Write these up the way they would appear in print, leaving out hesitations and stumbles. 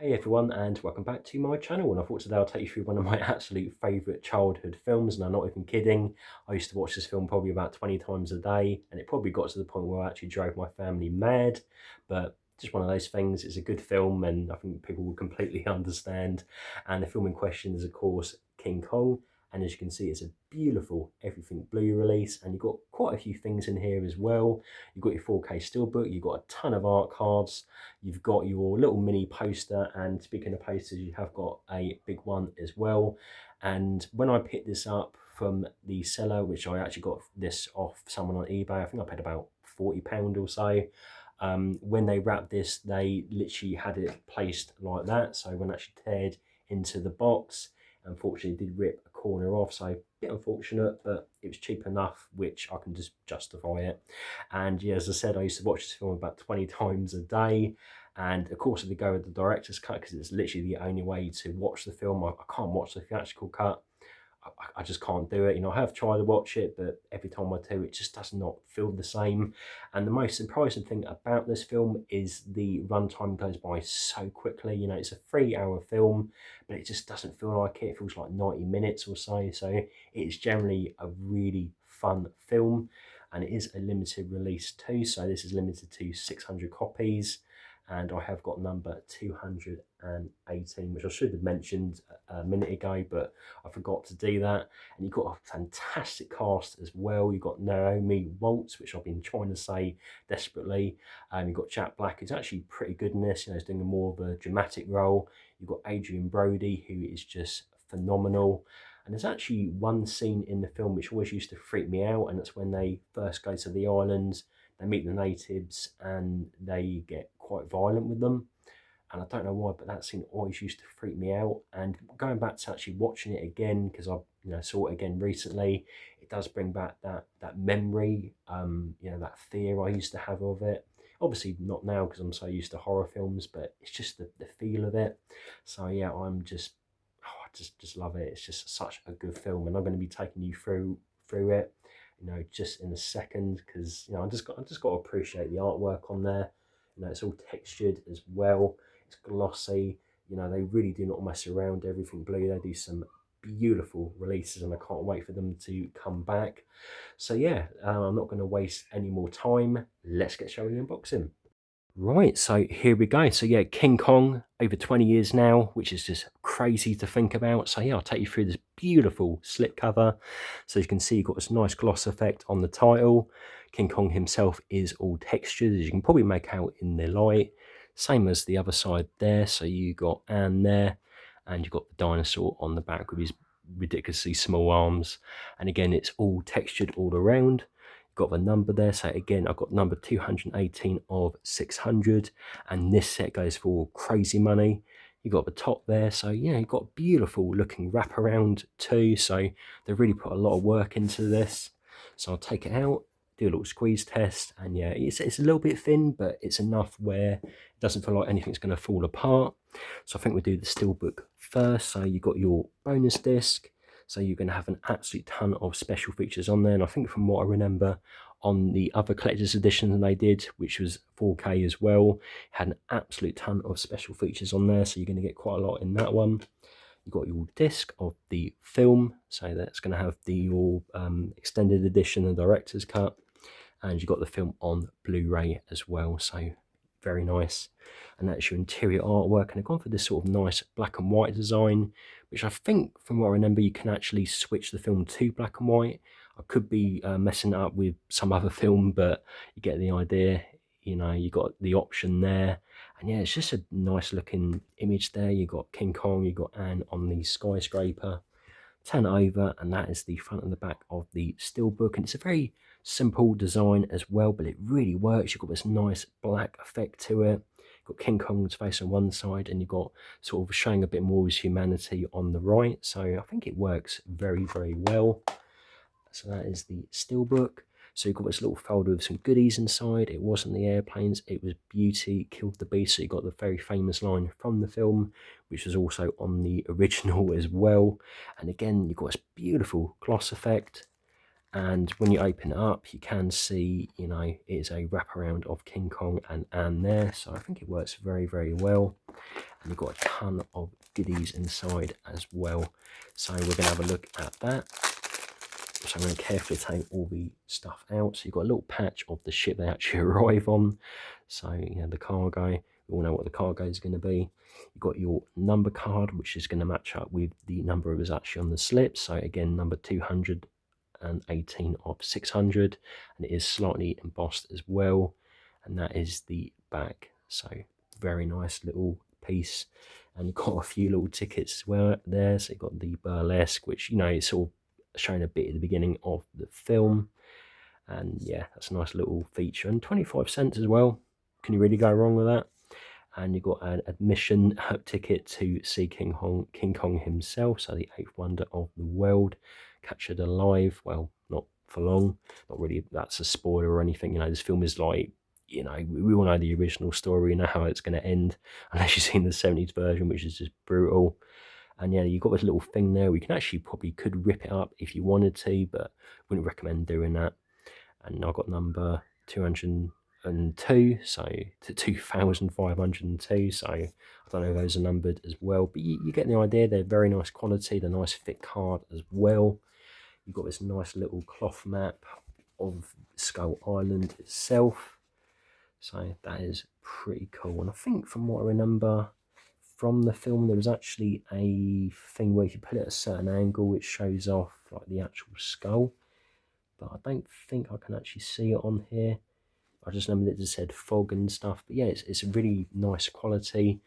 Hey everyone, and welcome back to my channel. And I thought today I'll take you through one of my absolute favourite childhood films, and I'm not even kidding. I used to watch this film probably about 20 times a day, and it probably got to the point where I actually drove my family mad. But just one of those things. It's a good film, and I think people will completely understand. And the film in question is, of course, King Kong. And as you can see, it's a beautiful Everything Blue release, and you've got quite a few things in here as well. You've got your 4K steelbook, you've got a ton of art cards, you've got your little mini poster, and speaking of posters, you have got a big one as well. And when I picked this up from the seller, which I actually got this off someone on eBay, I think I paid about £40 or so. When they wrapped this, they literally had it placed like that. So when I actually teared into the box, unfortunately did rip a corner off, so a bit unfortunate, but it was cheap enough which I can just justify it. And yeah, as I said, I used to watch this film about 20 times a day. And of course, if we go with the director's cut, because it's literally the only way to watch the film, I can't watch the theatrical cut. I just can't do it. I have tried to watch it, but every time I do, it just does not feel the same. And the most surprising thing about this film is the runtime goes by so quickly. It's a 3-hour film, but it just doesn't feel like it. It feels like 90 minutes or so. So it's generally a really fun film, and it is a limited release too. So this is limited to 600 copies. And I have got number 218, which I should have mentioned a minute ago, but I forgot to do that. And you've got a fantastic cast as well. You've got Naomi Waltz, which I've been trying to say desperately. You've got Jack Black, who's actually pretty good in this. He's doing more of a dramatic role. You've got Adrian Brody, who is just phenomenal. And there's actually one scene in the film which always used to freak me out, and that's when they first go to the island, they meet the natives, and they get quite violent with them. And I don't know why, but that scene always used to freak me out. And going back to actually watching it again, because I saw it again recently, it does bring back that memory, that fear I used to have of it. Obviously not now because I'm so used to horror films, but it's just the feel of it. So yeah, I just love it. It's just such a good film, and I'm going to be taking you through it, just in a second, because I just got to appreciate the artwork on there. It's all textured as well. It's glossy. They really do not mess around. Everything Blue, they do some beautiful releases, and I can't wait for them to come back. So yeah, I'm not going to waste any more time. Let's get showing the unboxing. Right, so here we go. So yeah, King Kong, over 20 years now, which is just crazy to think about. So yeah, I'll take you through this beautiful slipcover. So you can see you've got this nice gloss effect on the title. King Kong himself is all textured, as you can probably make out in the light. Same as the other side there. So you got Anne there, and you've got the dinosaur on the back with his ridiculously small arms. And again, it's all textured all around. Got the number there, so again I've got number 218 of 600, and this set goes for crazy money. You got the top there, so yeah, you've got beautiful looking wraparound too, so they've really put a lot of work into this. So I'll take it out, do a little squeeze test, and yeah, it's a little bit thin, but it's enough where it doesn't feel like anything's going to fall apart. So I think we'll do the steelbook first. So you've got your bonus disc. So you're going to have an absolute ton of special features on there. And I think from what I remember on the other collector's edition they did, which was 4K as well, had an absolute ton of special features on there. So you're going to get quite a lot in that one. You've got your disc of the film. So that's going to have your extended edition and director's cut. And you've got the film on Blu-ray as well. So very nice. And that's your interior artwork, and I've gone for this sort of nice black and white design, which I think from what I remember you can actually switch the film to black and white. I could be messing it up with some other film, but you get the idea. You got the option there, and yeah, it's just a nice looking image there. You got King Kong, you got Anne on the skyscraper. Turn it over, and that is the front and the back of the steelbook, and it's a very simple design as well, but it really works. You've got this nice black effect to it. You've got King Kong's face on one side, and you've got sort of showing a bit more of his humanity on the right. So I think it works very, very well. So that is the steelbook. So you've got this little folder with some goodies inside. It wasn't the airplanes, it was Beauty Killed the Beast. So you got the very famous line from the film, which was also on the original as well. And again, you've got this beautiful gloss effect. And when you open it up, you can see, it's a wraparound of King Kong and Anne there. So I think it works very, very well. And you've got a ton of goodies inside as well. So we're going to have a look at that. So I'm going to carefully take all the stuff out. So you've got a little patch of the ship they actually arrive on. So, the cargo. We all know what the cargo is going to be. You've got your number card, which is going to match up with the number that's actually on the slip. So again, number 218 of 600. And it is slightly embossed as well. And that is the back. So very nice little piece. And you've got a few little tickets as well there. So you've got the burlesque, which, is sort of shown a bit at the beginning of the film. And yeah, that's a nice little feature. And 25 cents as well. Can you really go wrong with that? And you've got an admission ticket to see King Kong himself, so the 8th wonder of the world, captured alive. Well, not for long. Not really, that's a spoiler or anything. This film is like, we all know the original story, how it's going to end, unless you've seen the 70s version, which is just brutal. And yeah, you've got this little thing there. We can actually could rip it up if you wanted to, but wouldn't recommend doing that. And I've got number 202, so to 2502. So I don't know if those are numbered as well, but you get the idea. They're very nice quality. They're nice thick card as well. You've got this nice little cloth map of Skull Island itself. So that is pretty cool. And I think from what I remember from the film, there was actually a thing where if you put it at a certain angle, it shows off like the actual skull. But I don't think I can actually see it on here. I just remember that it just said fog and stuff. But yeah, it's a really nice quality.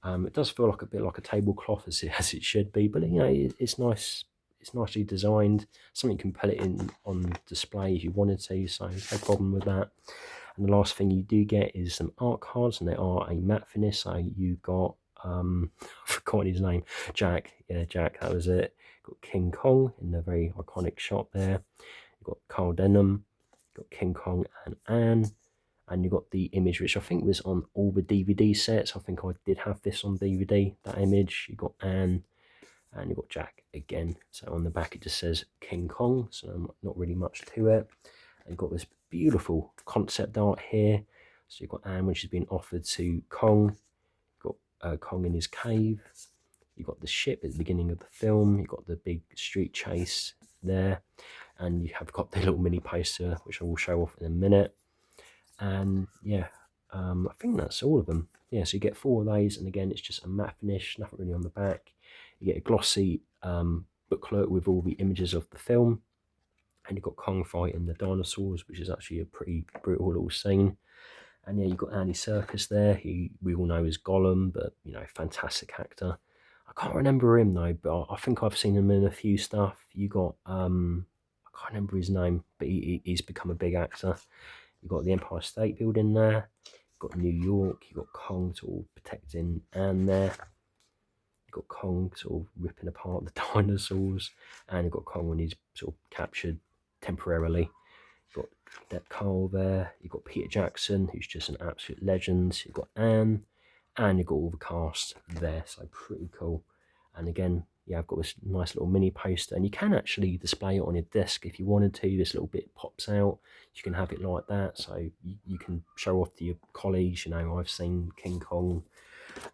It does feel like a bit like a tablecloth as it should be, but it's nice. It's nicely designed. Something you can put it in on display if you wanted to, so no problem with that. And the last thing you do get is some art cards, and they are a matte finish. So you got I've forgotten his name, Jack. Yeah, Jack. That was it. Got King Kong in a very iconic shot there. You've got Carl Denham. Got King Kong and Anne. And you got the image, which I think was on all the DVD sets. I think I did have this on DVD, that image. You got Anne and you got Jack again. So on the back it just says King Kong, so not really much to it. And you've got this beautiful concept art here. So you've got Anne when she's been offered to Kong. You've got Kong in his cave. You've got the ship at the beginning of the film. You've got the big street chase there. And you have got the little mini poster, which I will show off in a minute. And yeah, I think that's all of them. Yeah, so you get 4 of those, and again, it's just a matte finish, nothing really on the back. You get a glossy booklet with all the images of the film, and you've got Kong fighting the dinosaurs, which is actually a pretty brutal little scene. And yeah, you've got Andy Serkis there, who we all know is Gollum, but fantastic actor. I can't remember him though, but I think I've seen him in a few stuff. You got I can't remember his name, but he's become a big actor. You've got the Empire State Building there. You've got New York. You've got Kong sort of protecting Anne there. You've got Kong sort of ripping apart the dinosaurs. And you've got Kong when he's sort of captured temporarily. You've got that Carl there. You've got Peter Jackson, who's just an absolute legend. You've got Anne. And you've got all the cast there. So pretty cool. And again, yeah, I've got this nice little mini poster, and you can actually display it on your desk if you wanted to. This little bit pops out. You can have it like that, so you can show off to your colleagues. I've seen King Kong,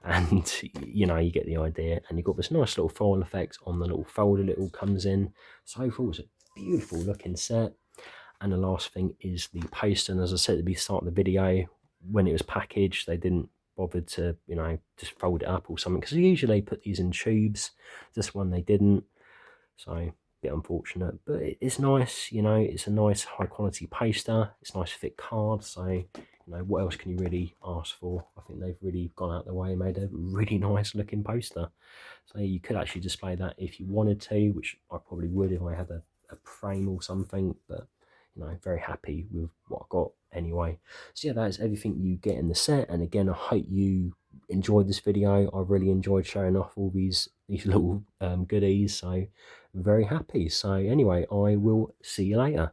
and you get the idea. And you've got this nice little foil effect on the little folder that all comes in. So overall, it's a beautiful looking set. And the last thing is the poster. And as I said at the start of the video, when it was packaged, they didn't bothered to just fold it up or something, because usually they put these in tubes. This one they didn't, so a bit unfortunate, but it's nice. It's a nice high quality poster. It's a nice thick card, so what else can you really ask for? I think they've really gone out of the way and made a really nice looking poster. So you could actually display that if you wanted to, which I probably would if I had a frame or something, but very happy with what I got anyway. So yeah, that is everything you get in the set. And again, I hope you enjoyed this video. I really enjoyed showing off all these little goodies, so very happy. So anyway, I will see you later.